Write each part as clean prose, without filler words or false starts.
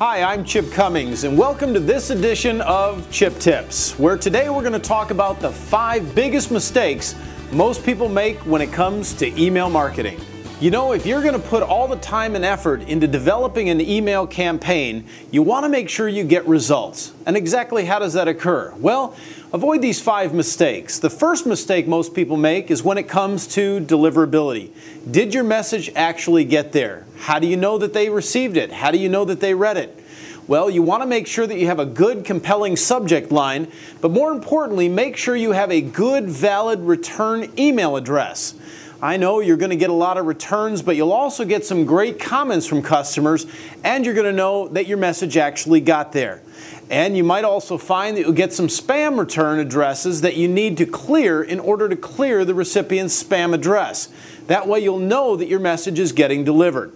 Hi, I'm Chip Cummings, and welcome to this edition of Chip Tips, where today we're going to talk about the 5 biggest mistakes most people make when it comes to email marketing. You know, if you're going to put all the time and effort into developing an email campaign, you want to make sure you get results. And exactly how does that occur? Well, avoid these 5 mistakes. The first mistake most people make is when it comes to deliverability. Did your message actually get there? How do you know that they received it? How do you know that they read it? Well, you want to make sure that you have a good, compelling subject line, but more importantly, make sure you have a good, valid return email address. I know you're going to get a lot of returns, but you'll also get some great comments from customers, and you're going to know that your message actually got there. And you might also find that you'll get some spam return addresses that you need to clear in order to clear the recipient's spam address. That way you'll know that your message is getting delivered.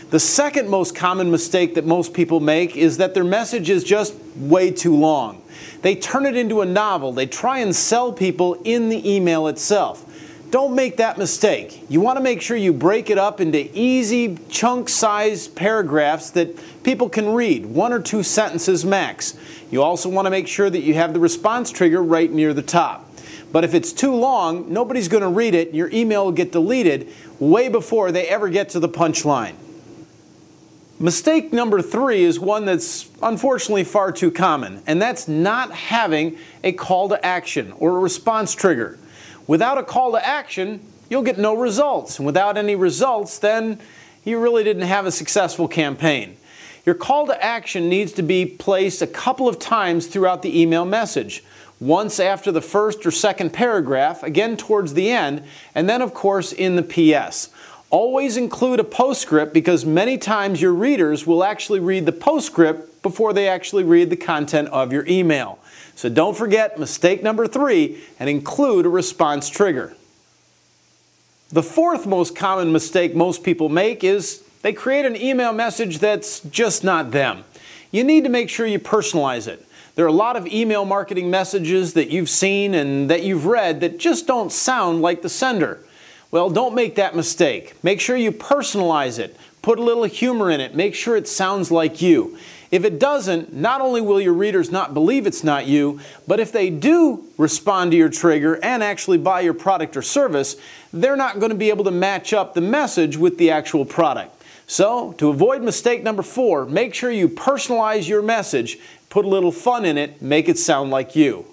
The second most common mistake that most people make is that their message is just way too long. They turn it into a novel. They try and sell people in the email itself. Don't make that mistake. You want to make sure you break it up into easy, chunk-sized paragraphs that people can read, 1 or 2 sentences max. You also want to make sure that you have the response trigger right near the top. But if it's too long, nobody's going to read it, and your email will get deleted way before they ever get to the punchline. Mistake number 3 is one that's unfortunately far too common, and that's not having a call to action or a response trigger. Without a call to action, you'll get no results. And without any results, then you really didn't have a successful campaign. Your call to action needs to be placed a couple of times throughout the email message. Once after the first or second paragraph, again towards the end, and then of course in the PS. Always include a postscript because many times your readers will actually read the postscript before they actually read the content of your email. So don't forget mistake number 3 and include a response trigger. The fourth most common mistake most people make is they create an email message that's just not them. You need to make sure you personalize it. There are a lot of email marketing messages that you've seen and that you've read that just don't sound like the sender. Well, don't make that mistake. Make sure you personalize it. Put a little humor in it. Make sure it sounds like you. If it doesn't, not only will your readers not believe it's not you, but if they do respond to your trigger and actually buy your product or service, they're not going to be able to match up the message with the actual product. So, to avoid mistake number 4, make sure you personalize your message, put a little fun in it, make it sound like you.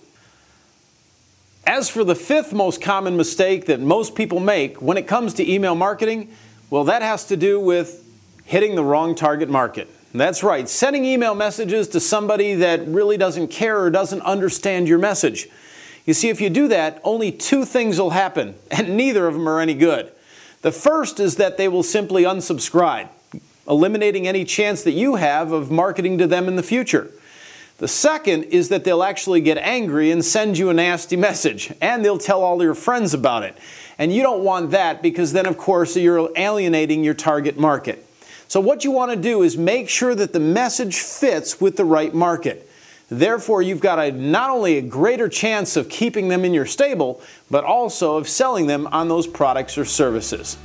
As for the 5th most common mistake that most people make when it comes to email marketing, well, that has to do with hitting the wrong target market. That's right, sending email messages to somebody that really doesn't care or doesn't understand your message. You see, if you do that, only 2 things will happen, and neither of them are any good. The first is that they will simply unsubscribe, eliminating any chance that you have of marketing to them in the future. The second is that they'll actually get angry and send you a nasty message, and they'll tell all your friends about it. And you don't want that because then, of course, you're alienating your target market. So what you want to do is make sure that the message fits with the right market. Therefore, you've got not only a greater chance of keeping them in your stable, but also of selling them on those products or services.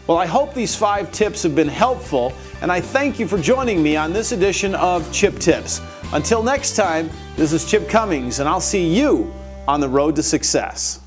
Well, I hope these 5 tips have been helpful, and I thank you for joining me on this edition of Chip Tips. Until next time, this is Chip Cummings, and I'll see you on the road to success.